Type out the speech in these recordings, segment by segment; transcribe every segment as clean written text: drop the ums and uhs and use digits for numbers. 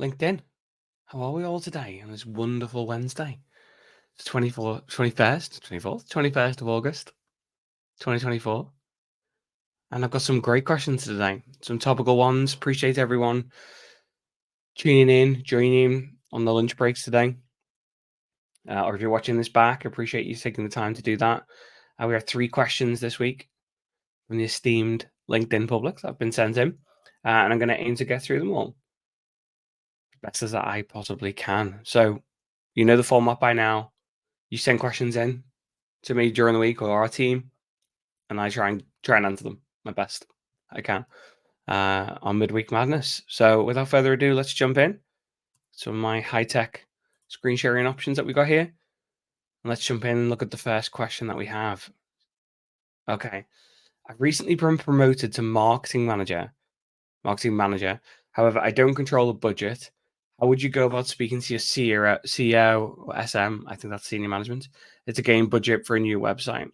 LinkedIn. How are we all today on this wonderful Wednesday? It's 24th, 21st, 24th, 21st of August, 2024. And I've got some great questions today, some topical ones. Appreciate everyone tuning in, joining on the lunch breaks today. Or if you're watching this back, I appreciate you taking the time to do that. We have 3 questions this week from the esteemed LinkedIn public that have been sent in. And I'm going to aim to get through them all as best as I possibly can. So, you know the format by now. You send questions in to me during the week or our team, and I try and answer them my best I can on Midweek Madness. So without further ado, let's jump in. Some of my high-tech screen sharing options that we got here. And let's jump in and look at the first question that we have. Okay. I've recently been promoted to marketing manager. However, I don't control the budget. How would you go about speaking to your CEO or SM? I think that's senior management. To gain budget for a new website.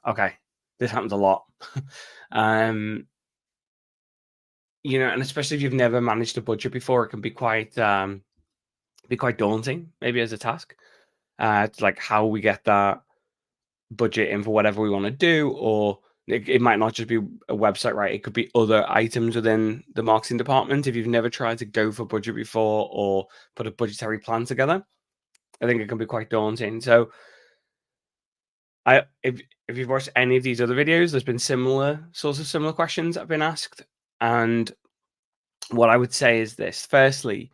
Okay, this happens a lot. um, and especially if you've never managed a budget before, it can be quite daunting, maybe as a task. It's like how we get that budget in for whatever we want to do, or it might not just be a website, right? It could be other items within the marketing department. If you've never tried to go for budget before or put a budgetary plan together, I think it can be quite daunting. So if you've watched any of these other videos, there's been similar questions that have been asked. And what I would say is this. Firstly,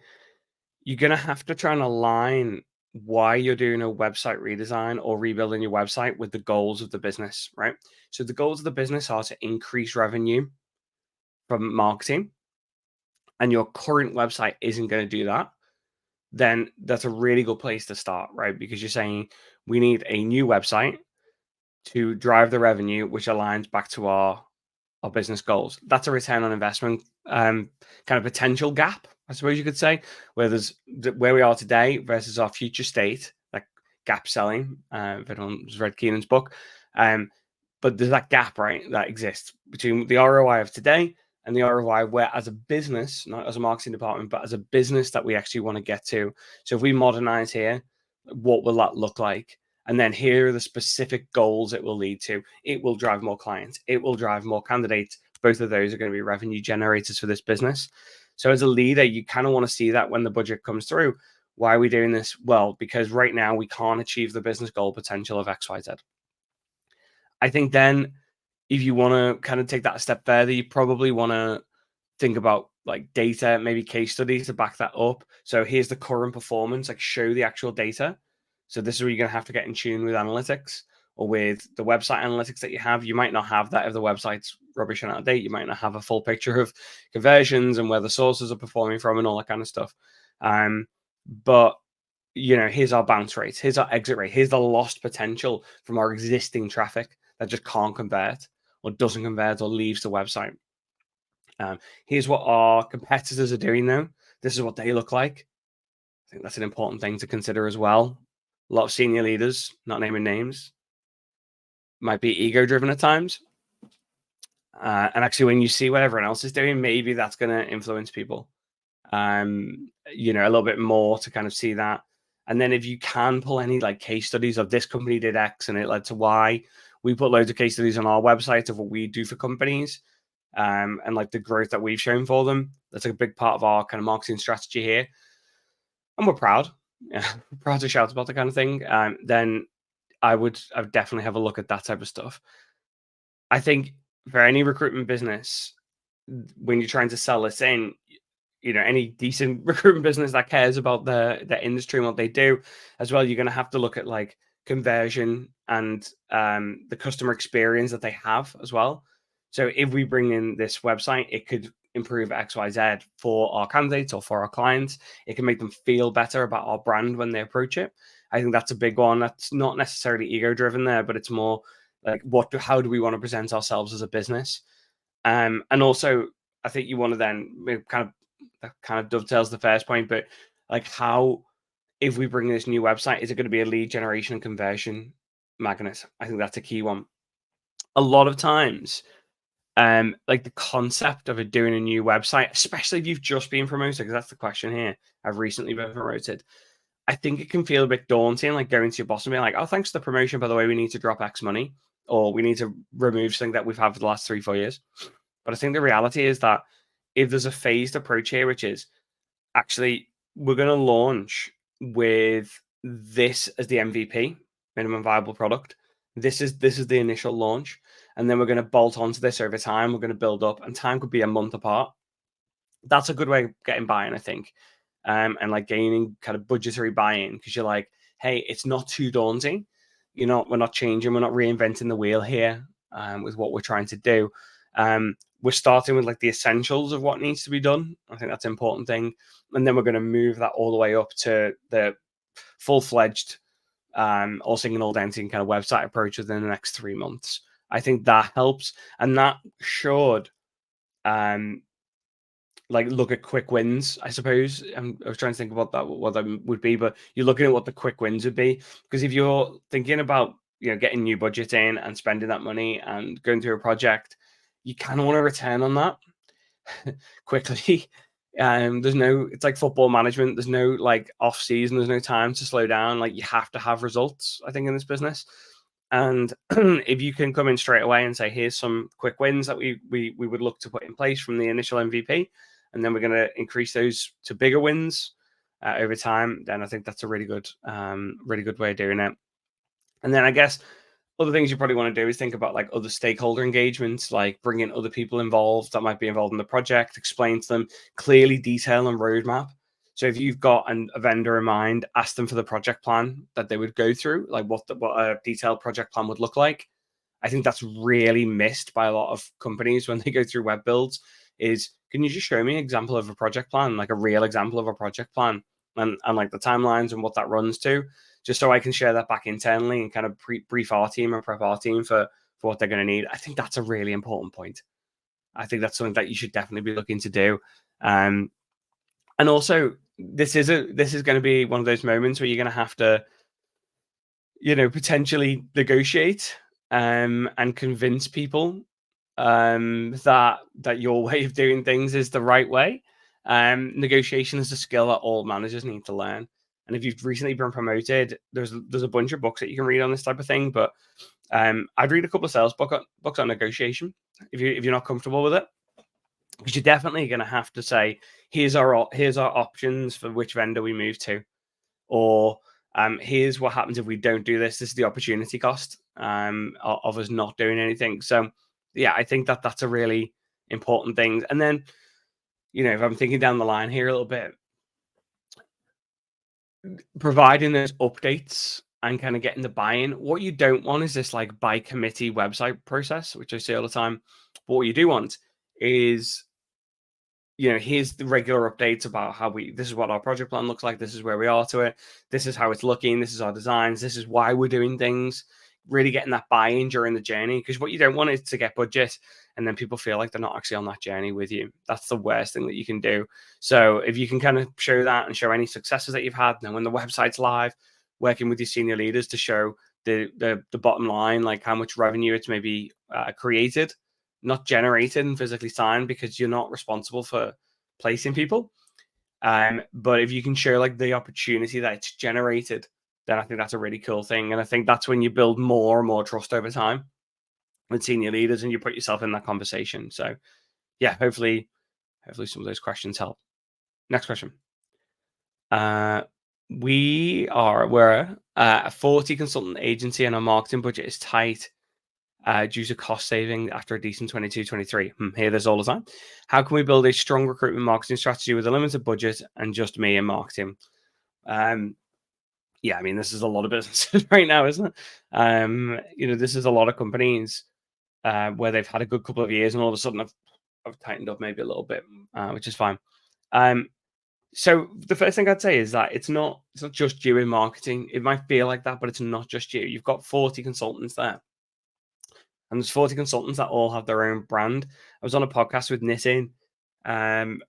you're gonna have to try and align why you're doing a website redesign or rebuilding your website with the goals of the business, right? So the goals of the business are to increase revenue from marketing, and your current website isn't going to do that, then that's a really good place to start, right? Because you're saying we need a new website to drive the revenue, which aligns back to our business goals. That's a return on investment kind of potential gap, I suppose you could say, where we are today versus our future state, like gap selling. If anyone's read Keenan's book, but there's that gap, right, that exists between the ROI of today and the ROI where, as a business, not as a marketing department, but as a business that we actually want to get to. So if we modernize here, what will that look like? And then here are the specific goals it will lead to. It will drive more clients. It will drive more candidates. Both of those are going to be revenue generators for this business. So as a leader, you kind of want to see that when the budget comes through. Why are we doing this? Well, because right now we can't achieve the business goal potential of XYZ. I think then if you want to kind of take that a step further, you probably want to think about like data, maybe case studies to back that up. So here's the current performance, like show the actual data. So this is where you're going to have to get in tune with analytics or with the website analytics that you have. You might not have that if the website's rubbish and out of date. You might not have a full picture of conversions and where the sources are performing from and all that kind of stuff. But here's our bounce rates, here's our exit rate, here's the lost potential from our existing traffic that just can't convert or doesn't convert or leaves the website. Here's what our competitors are doing now. This is what they look like. I think that's an important thing to consider as well. A lot of senior leaders, not naming names, might be ego driven at times. And actually, when you see what everyone else is doing, maybe that's going to influence people, a little bit more to kind of see that. And then if you can pull any like case studies of this company did X and it led to Y, we put loads of case studies on our website of what we do for companies. And like the growth that we've shown for them. That's a big part of our kind of marketing strategy here. And we're proud. Yeah, proud to shout about the kind of thing. Then I would definitely have a look at that type of stuff. I think for any recruitment business, when you're trying to sell this in, any decent recruitment business that cares about their industry and what they do as well, you're going to have to look at like conversion and the customer experience that they have as well. So if we bring in this website, it could improve XYZ for our candidates or for our clients. It can make them feel better about our brand when they approach it. I think that's a big one. That's not necessarily ego driven there, but it's more like how do we want to present ourselves as a business? And also I think you want to then kind of dovetails the first point, but like how, if we bring this new website, is it going to be a lead generation and conversion magnet? I think that's a key one. A lot of times, like the concept of it doing a new website, especially if you've just been promoted, because that's the question here. I've recently been promoted. I think it can feel a bit daunting, like going to your boss and being like, "Oh, thanks for the promotion. By the way, we need to drop X money, or we need to remove something that we've had for the last 3-4 years." But I think the reality is that if there's a phased approach here, which is actually we're going to launch with this as the MVP, minimum viable product. This is the initial launch, and then we're going to bolt onto this over time. We're going to build up, and time could be a month apart. That's a good way of getting buy-in, I think, and like gaining kind of budgetary buy-in, because you're like, hey, it's not too daunting. We're not changing, we're not reinventing the wheel here, with what we're trying to do. We're starting with like the essentials of what needs to be done. I think that's an important thing, and then we're going to move that all the way up to the full-fledged, all singing, all dancing kind of website approach within the next 3 months. I think that helps, and that should um like look at quick wins, I suppose. I was trying to think about that, what that would be, but you're looking at what the quick wins would be, because if you're thinking about getting new budget in and spending that money and going through a project, you kind of want to return on that quickly. There's no, it's like football management. There's no like off season. There's no time to slow down. Like, you have to have results, I think, in this business. And if you can come in straight away and say, here's some quick wins that we would look to put in place from the initial MVP, and then we're going to increase those to bigger wins over time, then I think that's a really good way of doing it. And then I guess other things you probably want to do is think about like other stakeholder engagements, like bringing other people involved that might be involved in the project, explain to them, clearly detail and roadmap. So if you've got a vendor in mind, ask them for the project plan that they would go through, like what a detailed project plan would look like. I think that's really missed by a lot of companies when they go through web builds. Is, can you just show me an example of a project plan, like a real example of a project plan, and like the timelines and what that runs to, just so I can share that back internally and kind of brief our team and prep our team for what they're going to need. I think that's a really important point. I think that's something that you should definitely be looking to do. And also, this is going to be one of those moments where you're going to have to, potentially negotiate and convince people that your way of doing things is the right way. Negotiation is a skill that all managers need to learn. And if you've recently been promoted, there's a bunch of books that you can read on this type of thing. But I'd read a couple of sales books on negotiation if you're not comfortable with it, because you're definitely going to have to say, here's our options for which vendor we move to, or here's what happens if we don't do this. This is the opportunity cost of us not doing anything. So yeah, I think that that's a really important thing. And then, if I'm thinking down the line here a little bit, providing those updates and kind of getting the buy-in. What you don't want is this like by committee website process, which I see all the time. But what you do want is, here's the regular updates about how this is what our project plan looks like. This is where we are to it. This is how it's looking. This is our designs. This is why we're doing things. Really getting that buy-in during the journey, because what you don't want is to get budget and then people feel like they're not actually on that journey with you. That's the worst thing that you can do. So if you can kind of show that and show any successes that you've had, and then when the website's live, working with your senior leaders to show the bottom line, like how much revenue it's maybe created, not generated and physically signed, because you're not responsible for placing people. But if you can show like the opportunity that it's generated, then I think that's a really cool thing. And I think that's when you build more and more trust over time with senior leaders and you put yourself in that conversation. So yeah, hopefully some of those questions help. Next question. We're a 40 consultant agency and our marketing budget is tight due to cost saving after a decent 22-23. Hear this all the time. How can we build a strong recruitment marketing strategy with a limited budget and just me in marketing? Yeah, I mean, this is a lot of businesses right now, isn't it? This is a lot of companies where they've had a good couple of years and all of a sudden I've tightened up maybe a little bit, which is fine. So the first thing I'd say is that it's not just you in marketing. It might feel like that, but it's not just you. You've got 40 consultants there. And there's 40 consultants that all have their own brand. I was on a podcast with Nitin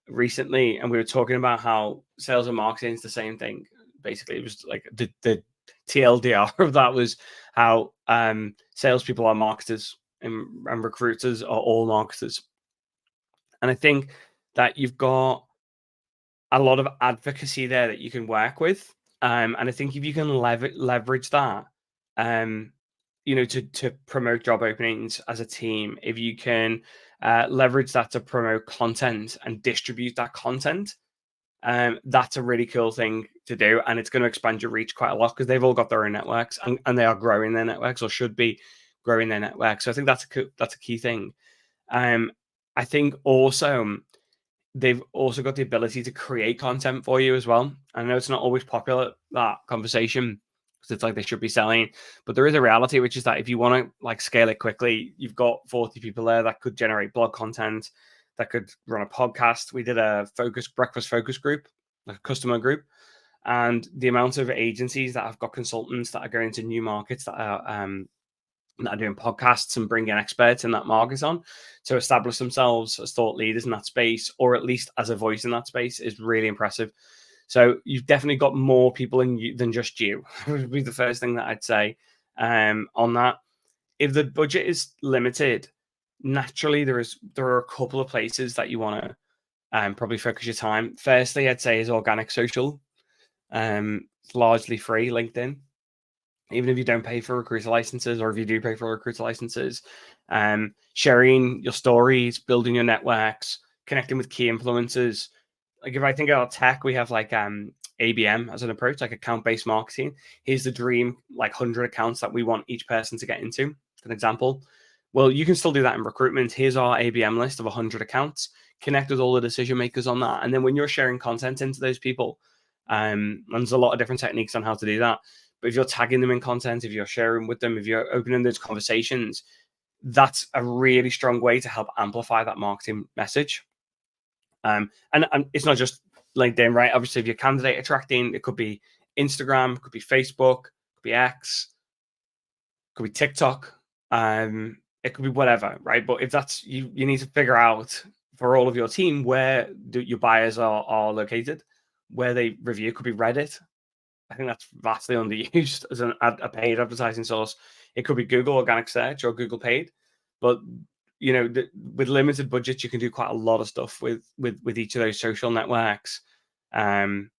recently, and we were talking about how sales and marketing is the same thing. Basically, it was like the TLDR of that was how salespeople are marketers and recruiters are all marketers. And I think that you've got a lot of advocacy there that you can work with. And I think if you can leverage that, um, to promote job openings as a team, if you can leverage that to promote content and distribute that content, that's a really cool thing to do. And it's going to expand your reach quite a lot because they've all got their own networks, and they are growing their networks, or should be growing their networks. So I think that's a key thing. I think also they've also got the ability to create content for you as well. I know it's not always popular, that conversation, because it's like they should be selling, but there is a reality, which is that if you want to like scale it quickly, you've got 40 people there that could generate blog content, that could run a podcast. We did a breakfast focus group, like a customer group, and the amount of agencies that have got consultants that are going to new markets that are doing podcasts and bringing experts in that market on to establish themselves as thought leaders in that space, or at least as a voice in that space, is really impressive. So you've definitely got more people in you than just you. Would be the first thing that I'd say on that. If the budget is limited, naturally there are a couple of places that you want to probably focus your time. Firstly, I'd say is organic social. It's largely free. LinkedIn, even if you don't pay for recruiter licenses, or if you do pay for recruiter licenses, sharing your stories, building your networks, connecting with key influencers. Like if I think about tech, we have like ABM as an approach, like account-based marketing. Here's the dream, like 100 accounts that we want each person to get into, for an example. Well, you can still do that in recruitment. Here's our ABM list of 100 accounts. Connect with all the decision makers on that. And then when you're sharing content into those people, and there's a lot of different techniques on how to do that. But if you're tagging them in content, if you're sharing with them, if you're opening those conversations, that's a really strong way to help amplify that marketing message. And it's not just LinkedIn, right? Obviously, if you're candidate attracting, it could be Instagram, it could be Facebook, it could be X, it could be TikTok, it could be whatever, right? But if that's you need to figure out for all of your team where your buyers are located, where they review. It could be Reddit. I think that's vastly underused as a paid advertising source. It could be Google organic search or Google paid, but with limited budgets, you can do quite a lot of stuff with each of those social networks, to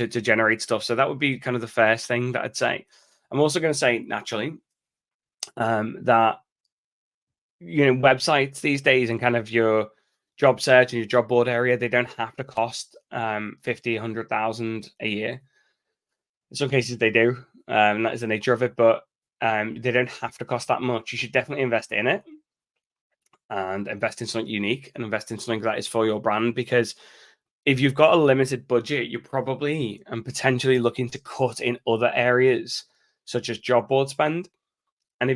generate stuff. So that would be kind of the first thing that I'd say. I'm also going to say naturally that websites these days and kind of your job search and your job board area, they don't have to cost 50, 100,000 a year. In some cases they do, and that is the nature of it, but they don't have to cost that much. You should definitely invest in it, and invest in something unique, and invest in something that is for your brand, because if you've got a limited budget, you're probably and potentially looking to cut in other areas such as job board spend. And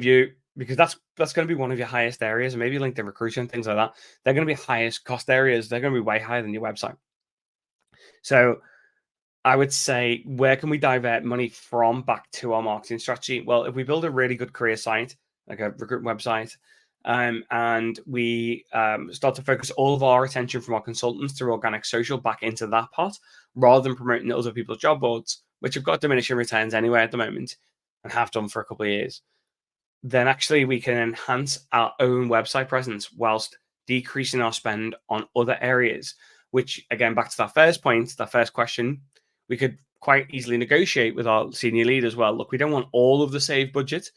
because that's going to be one of your highest areas, and maybe LinkedIn recruiter and things like that, they're going to be highest cost areas. They're going to be way higher than your website. So I would say, where can we divert money from back to our marketing strategy? Well, if we build a really good career site, like a recruitment website, and we start to focus all of our attention from our consultants through organic social back into that pot, rather than promoting other people's job boards, which have got diminishing returns anyway at the moment, and have done for a couple of years, then actually we can enhance our own website presence whilst decreasing our spend on other areas, which, again, back to that first point, that first question, we could quite easily negotiate with our senior lead as well. Look, we don't want all of the saved budget,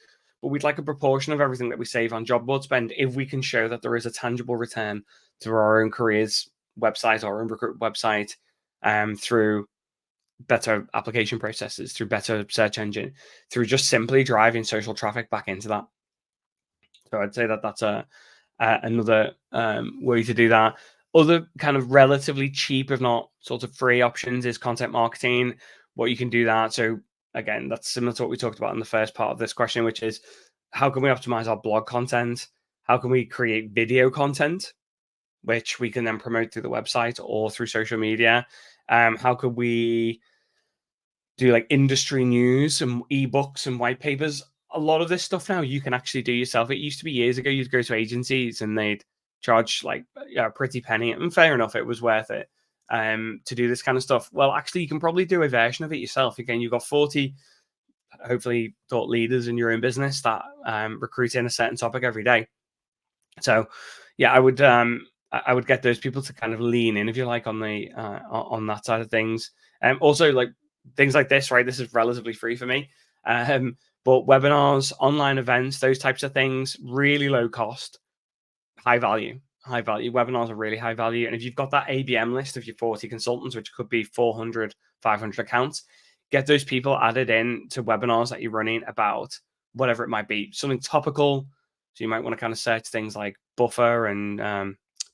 but we'd like a proportion of everything that we save on job board spend if we can show that there is a tangible return through our own careers website, our own recruit website, through better application processes, through better search engine, through just simply driving social traffic back into that. So I'd say that that's another way to do that. Other kind of relatively cheap, if not sort of free options, is content marketing. What you can do that. So again, that's similar to what we talked about in the first part of this question, which is how can we optimize our blog content? How can we create video content, which we can then promote through the website or through social media? How could we do like industry news and ebooks and white papers? A lot of this stuff now you can actually do yourself. It used to be years ago you'd go to agencies and they'd charge like a pretty penny, and fair enough, it was worth it to do this kind of stuff. Well, actually, you can probably do a version of it yourself. Again, you've got 40 hopefully thought leaders in your own business that recruit in a certain topic every day. So yeah, I would get those people to kind of lean in, if you like, on the on that side of things. Also, like things like this, right? This is relatively free for me. But webinars, online events, those types of things, really low cost, high value. High value webinars are really high value. And if you've got that ABM list of your 40 consultants, which could be 400, 500 accounts, get those people added in to webinars that you're running about whatever it might be, something topical. So you might want to kind of search things like Buffer and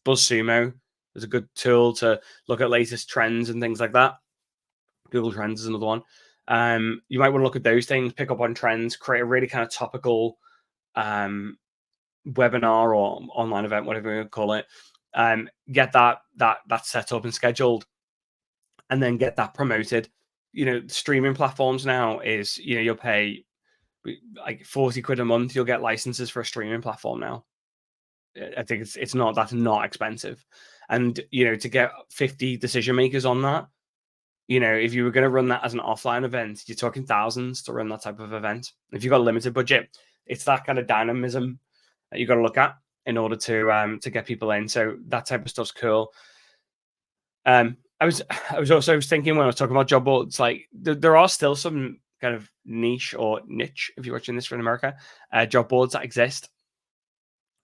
BuzzSumo. There's a good tool to look at latest trends and things like that. Google Trends is another one. You might want to look at those things, pick up on trends, create a really kind of topical webinar or online event, whatever you call it. Get that set up and scheduled, and then get that promoted. Streaming platforms now is, you'll pay like 40 quid a month. You'll get licenses for a streaming platform now. I think that's not expensive. And, to get 50 decision makers on that, if you were going to run that as an offline event, you're talking thousands to run that type of event. If you've got a limited budget, it's that kind of dynamism that you've got to look at in order to get people in. So that type of stuff's cool. I was also thinking when I was talking about job boards, like there are still some kind of niche, if you're watching this from America, job boards that exist.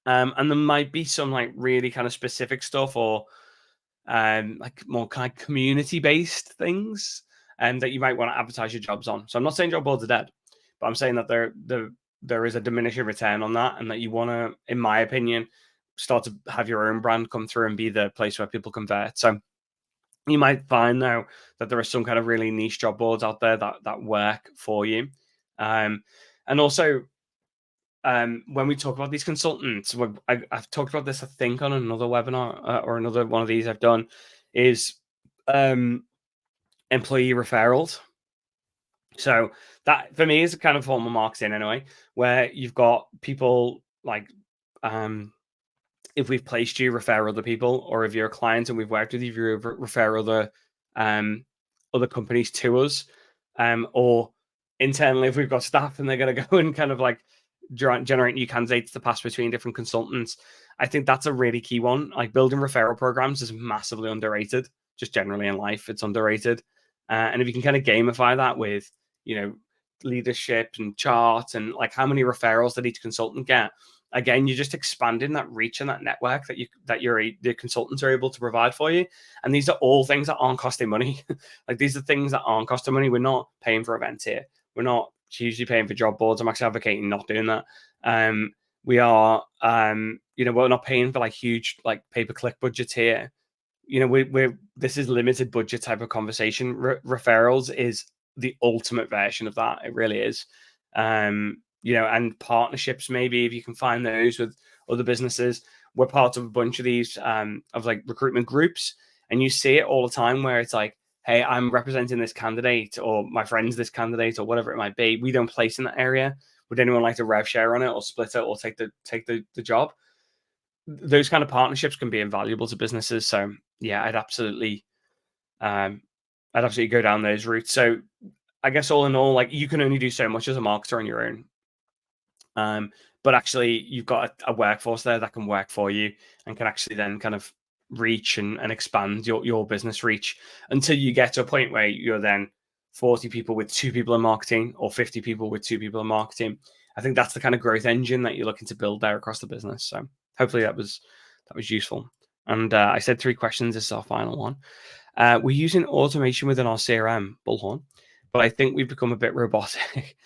And there might be some like really kind of specific stuff, or like more kind of community-based things, that you might want to advertise your jobs on. So I'm not saying job boards are dead, but I'm saying that there is a diminishing return on that, and that you want to, in my opinion, start to have your own brand come through and be the place where people convert. So you might find now that there are some kind of really niche job boards out there that work for you. And also, when we talk about these consultants, I've talked about this, I think, on another webinar or another one of these I've done, is employee referrals. So that for me is a kind of form of marketing anyway, where you've got people like, if we've placed you, refer other people, or if you're a client and we've worked with you, you refer other companies to us, or internally if we've got staff and they're going to go and kind of like generate new candidates to pass between different consultants. I think that's a really key one. Like building referral programs is massively underrated. Just generally in life, it's underrated. And if you can kind of gamify that with, leadership and chart and like how many referrals did each consultant get, again, you're just expanding that reach and that network that the consultants are able to provide for you. And these are all things that aren't costing money. Like these are things that aren't costing money. We're not paying for events here. We're not hugely paying for job boards. I'm actually advocating not doing that. We are, we're not paying for like huge like pay-per-click budgets here. This is limited budget type of conversation. Referrals is the ultimate version of that. It really is. And partnerships, maybe if you can find those with other businesses. We're part of a bunch of these of like recruitment groups, and you see it all the time where it's like, hey, I'm representing this candidate, or my friend's this candidate, or whatever it might be. We don't place in that area. Would anyone like to rev share on it, or split it, or take the job? Those kind of partnerships can be invaluable to businesses. So yeah, I'd absolutely go down those routes. So I guess all in all, like you can only do so much as a marketer on your own. But actually you've got a workforce there that can work for you and can actually then kind of reach and expand your business reach until you get to a point where you're then 40 people with 2 people in marketing, or 50 people with 2 people in marketing. I think that's the kind of growth engine that you're looking to build there across the business. So hopefully that was useful. And I said 3 questions. This is our final one. We're using automation within our CRM, Bullhorn, but I think we've become a bit robotic.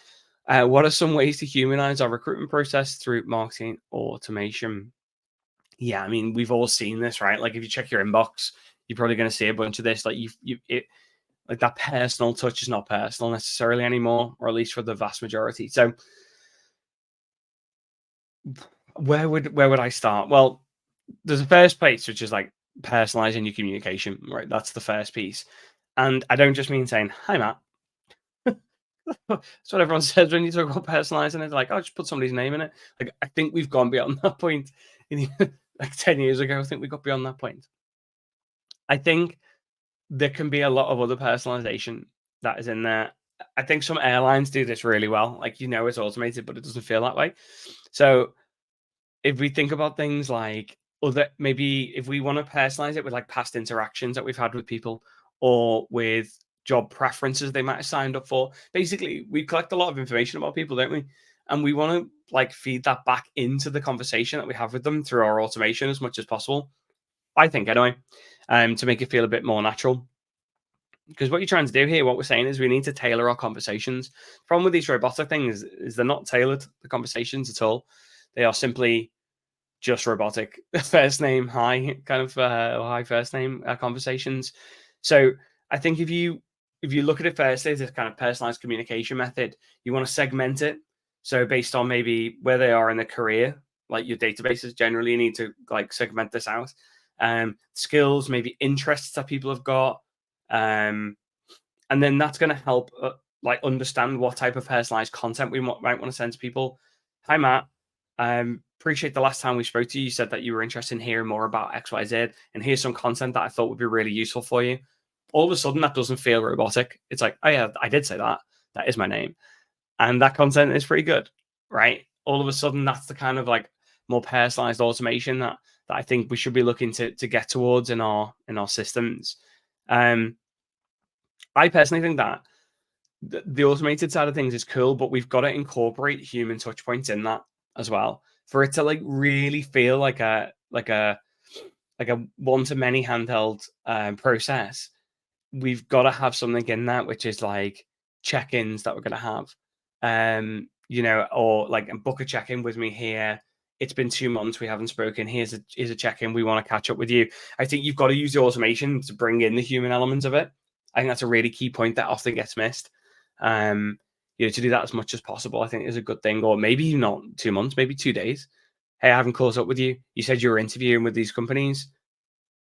What are some ways to humanize our recruitment process through marketing automation? Yeah, I mean, we've all seen this, right? Like if you check your inbox, you're probably going to see a bunch of this. Like like that personal touch is not personal necessarily anymore, or at least for the vast majority. So where would I start? Well, there's a first place, which is like personalizing your communication, right? That's the first piece. And I don't just mean saying, hi, Matt. That's what everyone says when you talk about personalizing it. They're like, oh, just put somebody's name in it. Like, I think we've gone beyond that point. Like 10 years ago, I think we got beyond that point. I think there can be a lot of other personalization that is in there. I think some airlines do this really well. Like, it's automated, but it doesn't feel that way. So if we think about things like other, maybe if we want to personalize it with like past interactions that we've had with people or with job preferences they might have signed up for. Basically, we collect a lot of information about people, don't we? And we want to like feed that back into the conversation that we have with them through our automation as much as possible. I think anyway, to make it feel a bit more natural. Because what you're trying to do here, what we're saying is we need to tailor our conversations. The problem with these robotic things is they're not tailored, the conversations at all. They are simply just robotic first name, hi, kind of hi first name conversations. So I think if you look at it firstly as a kind of personalized communication method, you want to segment it. So based on maybe where they are in their career, like your databases generally you need to like segment this out. Skills, maybe interests that people have got, um, and then that's going to help like understand what type of personalized content we might want to send to people. Hi Matt, appreciate the last time we spoke to you. You said that you were interested in hearing more about XYZ, and here's some content that I thought would be really useful for you. All of a sudden, that doesn't feel robotic. It's like, oh yeah, I did say that. That is my name, and that content is pretty good, right? All of a sudden, that's the kind of like more personalized automation that I think we should be looking to get towards in our systems. Um, I personally think that the automated side of things is cool, but we've got to incorporate human touch points in that as well for it to like really feel like a one to many handheld process. We've got to have something in that which is like check-ins that we're going to have, or like book a check-in with me here. It's been 2 months we haven't spoken. Here's a check-in. We want to catch up with you. I think you've got to use the automation to bring in the human elements of it. I think that's a really key point that often gets missed. To do that as much as possible, I think is a good thing. Or maybe not 2 months, maybe 2 days. Hey, I haven't caught up with you. You said you were interviewing with these companies.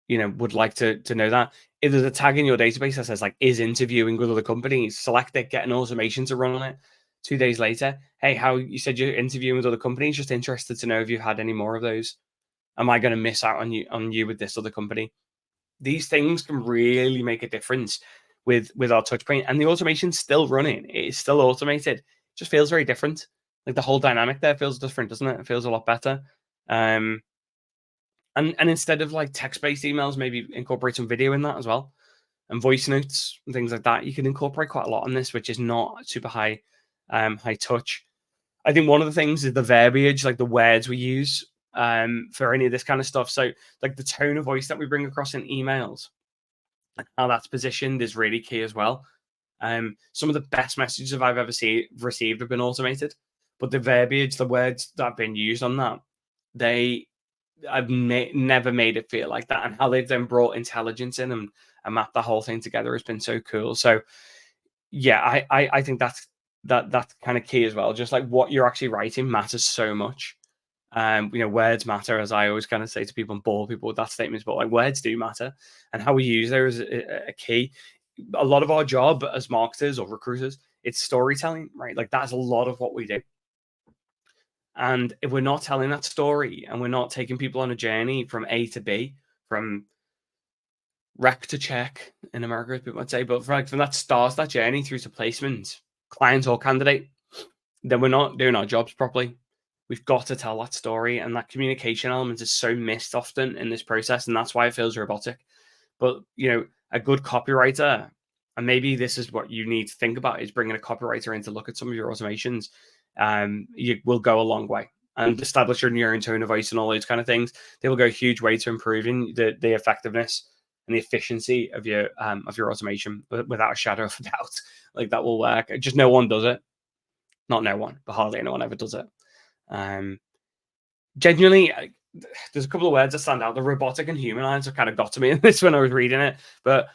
Would like to know that. If there's a tag in your database that says like is interviewing with other companies, select it, get an automation to run on it. 2 days later, hey, how you said you're interviewing with other companies, just interested to know if you've had any more of those. Am I going to miss out on you with this other company? These things can really make a difference with our touch point, and the automation's still running. It is still automated. It just feels very different. Like the whole dynamic there feels different, doesn't it? It feels a lot better. And instead of like text-based emails, maybe incorporate some video in that as well, and voice notes and things like that. You can incorporate quite a lot on this, which is not super high touch. I think one of the things is the verbiage, like the words we use for any of this kind of stuff. So like the tone of voice that we bring across in emails and how that's positioned is really key as well. Some of the best messages I've ever received have been automated, but the verbiage, the words that have been used on that, they I've never made it feel like that, and how they've then brought intelligence in and mapped the whole thing together has been so cool. So yeah, I think that's kind of key as well. Just like what you're actually writing matters so much. Words matter, as I always kind of say to people and bore people with that statement, but like words do matter, and how we use those is a key. A lot of our job as marketers or recruiters, it's storytelling, right? Like that's a lot of what we do. And if we're not telling that story and we're not taking people on a journey from A to B, from wreck to check in America, people might say, but from that start, that journey through to placement, client or candidate, then we're not doing our jobs properly. We've got to tell that story. And that communication element is so missed often in this process. And that's why it feels robotic. But, a good copywriter, and maybe this is what you need to think about, is bringing a copywriter in to look at some of your automations. You will go a long way, and establishing your own tone of voice and all those kind of things. They will go a huge way to improving the effectiveness and the efficiency of your automation, without a shadow of a doubt. Like that will work. Just no one does it. Not no one, but hardly anyone ever does it. Genuinely, there's a couple of words that stand out. The robotic and humanized have kind of got to me in this when I was reading it, but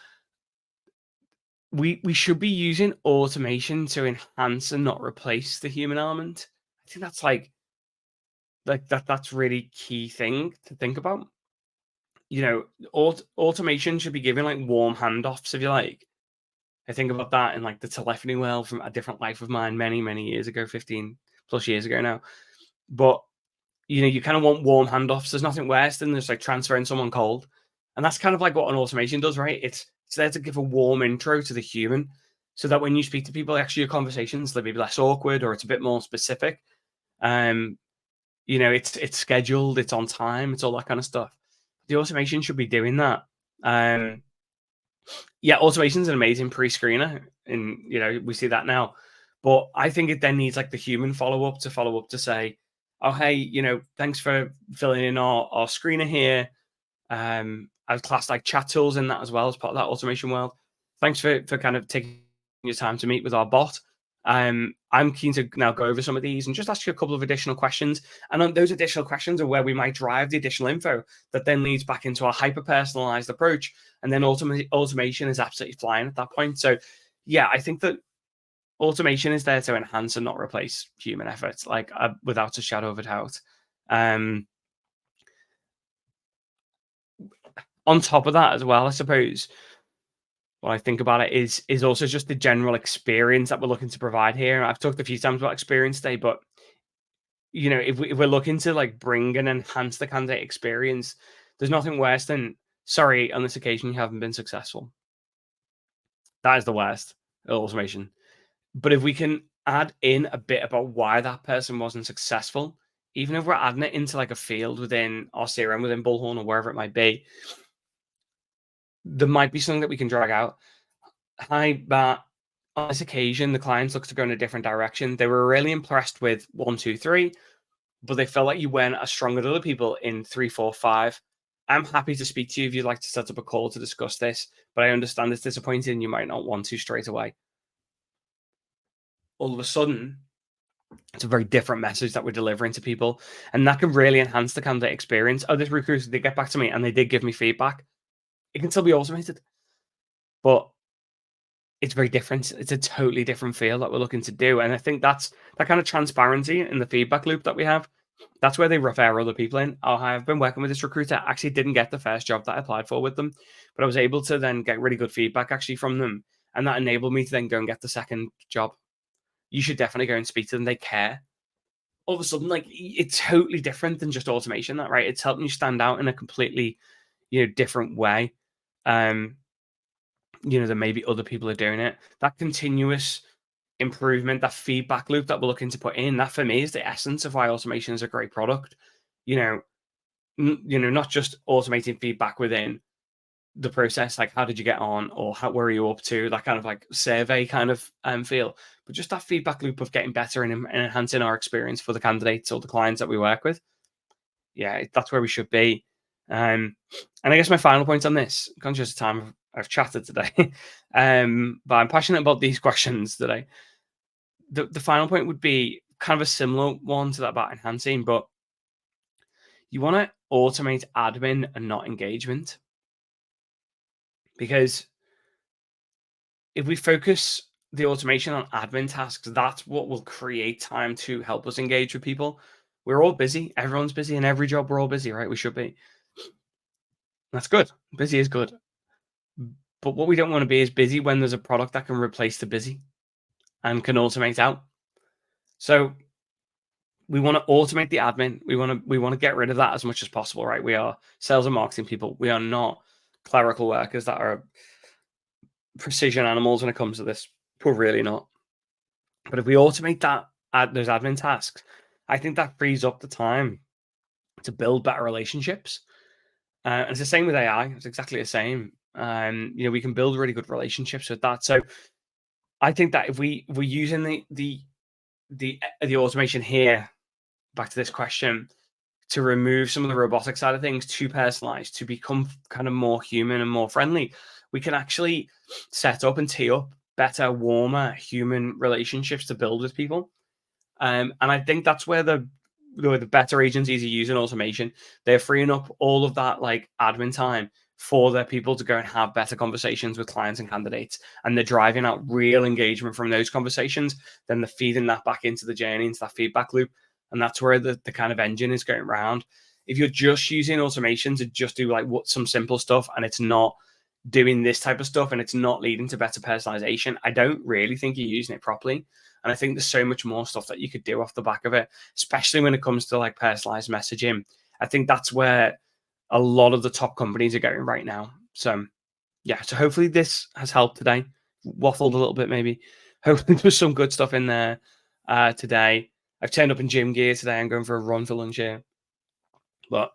we should be using automation to enhance and not replace the human element. I think that's like that's really key thing to think about. Automation should be given like warm handoffs, if you like. I think about that in like the telephony world from a different life of mine many, many years ago, 15 plus years ago now. But you kind of want warm handoffs. There's nothing worse than just like transferring someone cold. And that's kind of like what an automation does, right? It's there to give a warm intro to the human. so that when you speak to people, actually your conversations, they'll be less awkward or it's a bit more specific. Um, it's scheduled, it's on time, it's all that kind of stuff. The automation should be doing that. Um, yeah, automation's an amazing pre-screener, and we see that now. But I think it then needs like the human follow up to say, oh hey, thanks for filling in our screener here. I've classed like chat tools in that as well as part of that automation world. Thanks for kind of taking your time to meet with our bot. I'm keen to now go over some of these and just ask you a couple of additional questions. And on those additional questions are where we might drive the additional info that then leads back into our hyper personalized approach. And then automation is absolutely flying at that point. So, yeah, I think that automation is there to enhance and not replace human efforts, like without a shadow of a doubt. Um, on top of that, as well, I suppose what I think about it is also just the general experience that we're looking to provide here. I've talked a few times about experience today, but if we're looking to like bring and enhance the candidate experience, there's nothing worse than, sorry, on this occasion you haven't been successful. That is the worst automation. But if we can add in a bit about why that person wasn't successful, even if we're adding it into like a field within our CRM, within Bullhorn or wherever it might be, there might be something that we can drag out. Hi, Matt. On this occasion, the clients looked to go in a different direction. They were really impressed with 1, 2, 3, but they felt like you weren't as strong as other people in 3, 4, 5. I'm happy to speak to you if you'd like to set up a call to discuss this, but I understand it's disappointing and you might not want to straight away. All of a sudden, it's a very different message that we're delivering to people, and that can really enhance the candidate experience. Oh, this recruiter did get back to me and they did give me feedback. It can still be automated, but it's very different. It's a totally different feel that we're looking to do. And I think that's that kind of transparency in the feedback loop that we have. That's where they refer other people in. Oh, hi, I've been working with this recruiter. I actually didn't get the first job that I applied for with them, but I was able to then get really good feedback actually from them. And that enabled me to then go and get the second job. You should definitely go and speak to them. They care. All of a sudden, like, it's totally different than just automation, that right? It's helping you stand out in a completely, different way. Um, that maybe other people are doing it. That continuous improvement, that feedback loop that we're looking to put in, that for me is the essence of why automation is a great product. You know, not just automating feedback within the process, like how did you get on, or how where are you up to, that kind of like survey kind of feel, but just that feedback loop of getting better and enhancing our experience for the candidates or the clients that we work with. Yeah, that's where we should be. And I guess my final point on this, conscious of time, I've chatted today, but I'm passionate about these questions today. The final point would be kind of a similar one to that about enhancing, but you want to automate admin and not engagement. Because if we focus the automation on admin tasks, that's what will create time to help us engage with people. We're all busy. Everyone's busy in every job. We're all busy, right? We should be. That's good. Busy is good. But what we don't want to be is busy when there's a product that can replace the busy and can automate out. So we want to automate the admin. We want to get rid of that as much as possible, right? We are sales and marketing people. We are not clerical workers that are precision animals when it comes to this. We're really not. But if we automate those admin tasks, I think that frees up the time to build better relationships. And it's the same with AI. It's exactly the same. We can build really good relationships with that. So I think that if we're using the automation here, back to this question, to remove some of the robotic side of things, to personalize, to become kind of more human and more friendly, we can actually set up and tee up better, warmer human relationships to build with people. And I think that's where the better agencies are using automation. They're freeing up all of that like admin time for their people to go and have better conversations with clients and candidates. And they're driving out real engagement from those conversations. Then they're feeding that back into the journey, into that feedback loop. And that's where the kind of engine is going around. If you're just using automation to just do like some simple stuff and it's not doing this type of stuff and it's not leading to better personalization, I don't really think you're using it properly. And I think there's so much more stuff that you could do off the back of it, especially when it comes to like personalized messaging. I think that's where a lot of the top companies are going right now. So yeah, so hopefully this has helped today. waffled a little bit, maybe. Hopefully there's some good stuff in there today. I've turned up in gym gear today. I'm going for a run for lunch here. But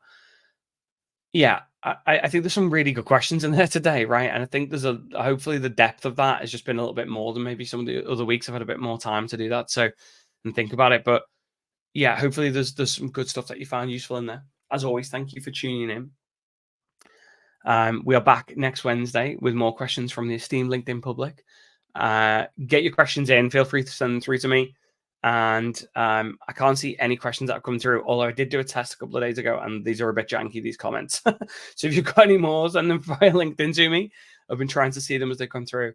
yeah, I think there's some really good questions in there today, right? And I think there's hopefully the depth of that has just been a little bit more than maybe some of the other weeks. I've had a bit more time to do that, so and think about it. But yeah, hopefully there's some good stuff that you found useful in there. As always, thank you for tuning in. We are back next Wednesday with more questions from the esteemed LinkedIn public. Get your questions in. Feel free to send them through to me. And I can't see any questions that have come through, although I did do a test a couple of days ago, and these are a bit janky, these comments. So if you've got any more, send them via LinkedIn to me. I've been trying to see them as they come through.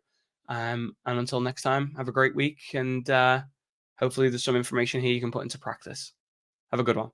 And until next time, have a great week. And hopefully there's some information here you can put into practice. Have a good one.